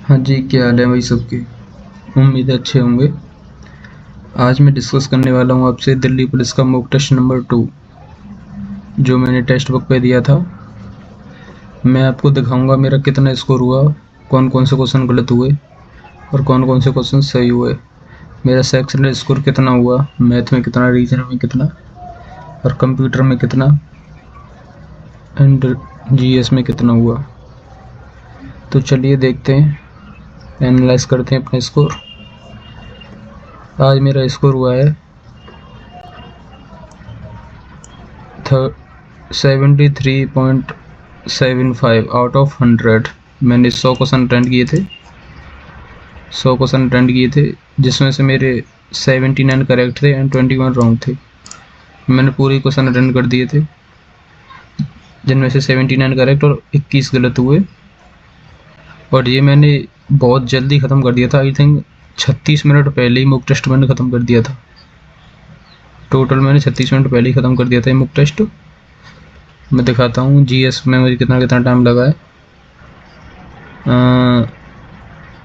हाँ जी, क्या हाल है भाई सबके। उम्मीद है अच्छे होंगे। आज मैं डिस्कस करने वाला हूँ आपसे दिल्ली पुलिस का मॉक टेस्ट नंबर 2 जो मैंने टेक्स्ट बुक पे दिया था। मैं आपको दिखाऊंगा मेरा कितना स्कोर हुआ, कौन कौन से क्वेश्चन गलत हुए और कौन कौन से क्वेश्चन सही हुए। मेरा सेक्शनल स्कोर कितना हुआ, मैथ में कितना, रीजन में कितना और कंप्यूटर में कितना एंड जीएस में कितना हुआ। तो चलिए देखते हैं, एनालाइज करते हैं अपना स्कोर। आज मेरा स्कोर हुआ है 73.75 आउट ऑफ 100। मैंने 100 क्वेश्चन अटेंड किए थे, जिसमें से मेरे 79 करेक्ट थे एंड 21 रॉन्ग थे। मैंने पूरे क्वेश्चन अटेंड कर दिए थे, जिनमें से 79 करेक्ट और 21 गलत हुए। और ये मैंने बहुत जल्दी ख़त्म कर दिया था। आई थिंक 36 मिनट पहले ही मॉक टेस्ट मैंने ख़त्म कर दिया था। टोटल मैंने 36 मिनट पहले ही ख़त्म कर दिया था ये मॉक टेस्ट। मैं दिखाता हूँ जीएस में मुझे कितना कितना टाइम लगा है।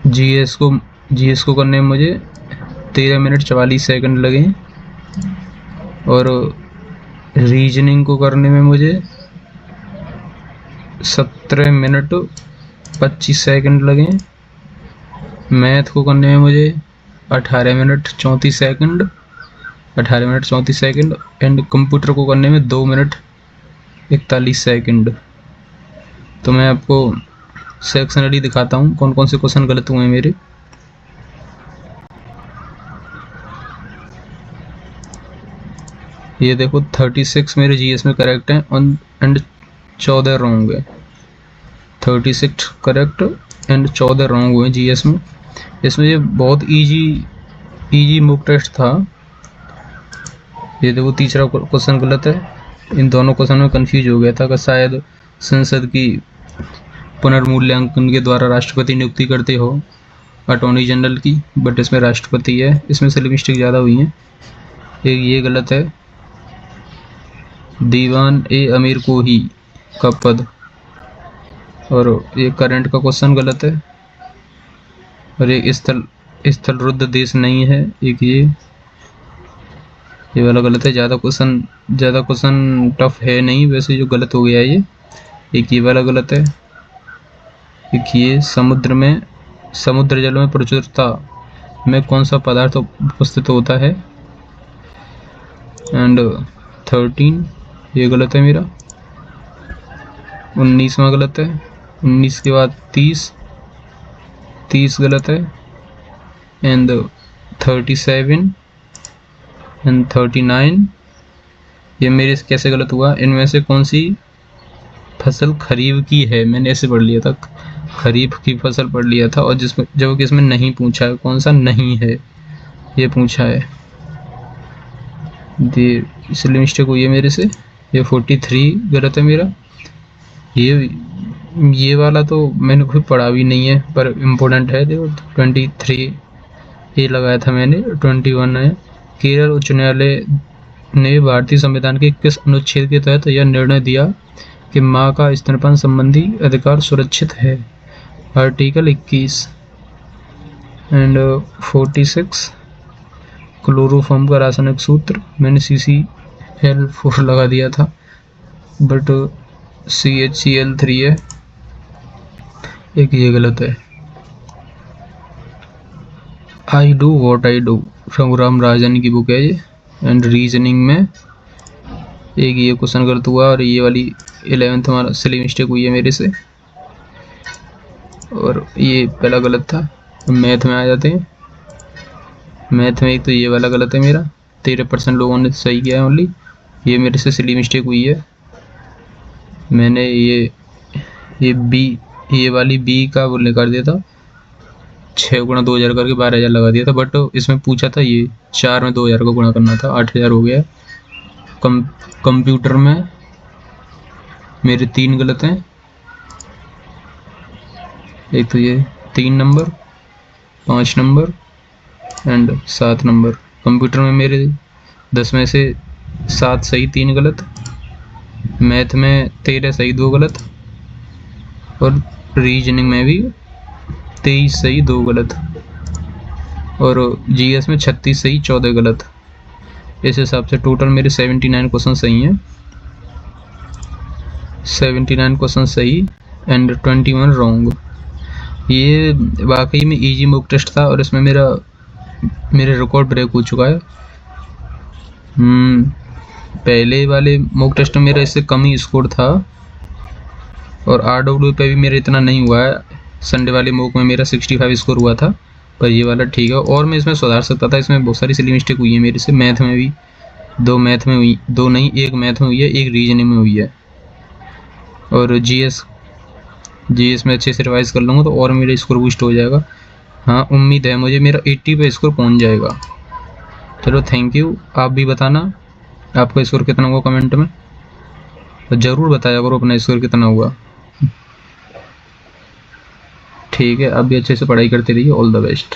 जीएस को करने में मुझे 13 मिनट 44 सेकंड लगे और रीजनिंग को करने में मुझे 17 मिनट 25 सेकंड लगे। मैथ को करने में मुझे 18 मिनट 34 सेकंड एंड कंप्यूटर को करने में 2 मिनट 41 सेकंड। तो मैं आपको सेक्शनली दिखाता हूँ कौन कौन से क्वेश्चन गलत हुए हैं मेरे। ये देखो 36 मेरे जीएस में करेक्ट हैं एंड 14 रॉन्ग है। 36 करेक्ट एंड 14 रॉन्ग हुए जीएस में। इसमें ये बहुत इजी मॉक टेस्ट था। ये देखो तीसरा क्वेश्चन गलत है। इन दोनों क्वेश्चन में कंफ्यूज हो गया था कि शायद संसद की पुनर्मूल्यांकन के द्वारा राष्ट्रपति नियुक्ति करते हो अटॉर्नी जनरल की, बट इसमें राष्ट्रपति है। इसमें से मिस्टेक ज़्यादा हुई है। एक ये गलत है, दीवान ए अमीर को ही का पद। और ये करंट का क्वेश्चन गलत है। और एक स्थल रुद्ध देश नहीं है। एक ये वाला गलत है। ज़्यादा क्वेश्चन टफ है नहीं, वैसे जो गलत हो गया है ये। एक ये वाला गलत है। एक ये समुद्र जल में प्रचुरता में कौन सा पदार्थ उपस्थित होता है। एंड 13 ये गलत है मेरा। 19वां गलत है। 19 के बाद 30 गलत है। एंड 37 एंड 39 ये मेरे से कैसे गलत हुआ। इनमें से कौन सी फसल खरीफ की है, मैंने ऐसे पढ़ लिया था, खरीफ की फसल पढ़ लिया था। और जिसमें जो कि इसमें नहीं पूछा है, कौन सा नहीं है ये पूछा है, इसलिए मिस्टेक हुई है मेरे से। ये 43 गलत है मेरा। ये वाला तो मैंने कोई पढ़ा भी नहीं है, पर इम्पोर्टेंट है। देखो 23 ये लगाया था मैंने, 21 है। केरल उच्च न्यायालय ने भारतीय संविधान के किस अनुच्छेद के तहत यह निर्णय दिया कि मां का स्तनपान संबंधी अधिकार सुरक्षित है। आर्टिकल 21 एंड 46 क्लोरोफॉर्म का रासायनिक सूत्र मैंने CCl4 लगा दिया था, बट CHCl3 है। एक ये गलत है। I do what I do संग्राम राजन की बुक है ये। एंड रीजनिंग में एक ये क्वेश्चन गलत हुआ और ये वाली 11th हमारा सिली मिस्टेक हुई है मेरे से। और ये पहला गलत था। मैथ में आ जाते हैं। मैथ में एक तो ये वाला गलत है मेरा, 13% लोगों ने सही किया है ओनली। ये मेरे से सिली मिस्टेक हुई है। मैंने ये वाली बी का बोलने कर दिया था, 6 गुणा 2000 करके 12,000 लगा दिया था, बट इसमें पूछा था ये 4 में 2000 को गुणा करना था, 8000 हो गया। कंप्यूटर में मेरे 3 गलत हैं। एक तो ये 3 number, 5 number and 7 number. Computer में मेरे 10 में से 7 सही 3 गलत। मैथ में 13 सही 2 गलत। और रीजनिंग में भी 23 सही 2 गलत, और जीएस में 36 सही 14 गलत। इस हिसाब से टोटल मेरे 79 क्वेश्चन सही हैं, 79 क्वेश्चन सही एंड 21 रॉन्ग। ये वाकई में इजी मॉक टेस्ट था और इसमें मेरे रिकॉर्ड ब्रेक हो चुका है। पहले वाले मॉक टेस्ट में मेरा इससे कम ही स्कोर था, और आरडब्ल्यू पे भी मेरा इतना नहीं हुआ है। संडे वाले मॉक में मेरा 65 स्कोर हुआ था, पर ये वाला ठीक है। और मैं इसमें सुधार सकता था, इसमें बहुत सारी सिली मिस्टेक हुई है मेरे से। मैथ में भी 2 मैथ में हुई, 2 नहीं 1 मैथ में हुई है, 1 रीजनिंग में हुई है। और जीएस में अच्छे से रिवाइज कर लूँगा तो और मेरा स्कोर बूस्ट हो जाएगा। हाँ, उम्मीद है मुझे मेरा 80 पे स्कोर पहुँच जाएगा। चलो थैंक यू। आप भी बताना आपका स्कोर कितना हुआ कमेंट में, ज़रूर बताया करो अपना स्कोर कितना हुआ। ठीक है, आप भी अच्छे से पढ़ाई करते रहिए। All the best.